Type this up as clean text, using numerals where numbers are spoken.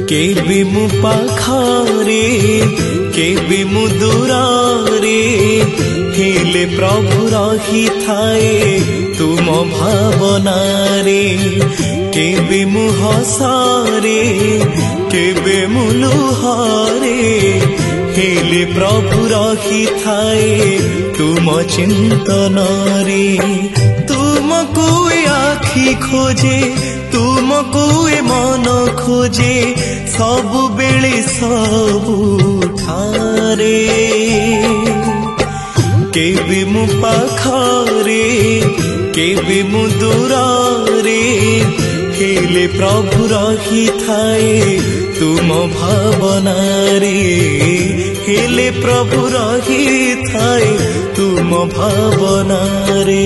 केबे मु पाखरे केबे मु दूरे हेले प्रभु रही थाए तुम भावनारे। केबे मु हसारे केबे मु लुहारे हेले प्रभु रही थाए तुम चिंतन रे। तुमको आखि खोजे तुमको मन खोजे सबु बेले सबु ठारे। केबे मु पाखरे केबे मु दूरे हेले प्रभु रही थाए तुम भावनारे। हेले प्रभु रही थाए तुम भावनारे।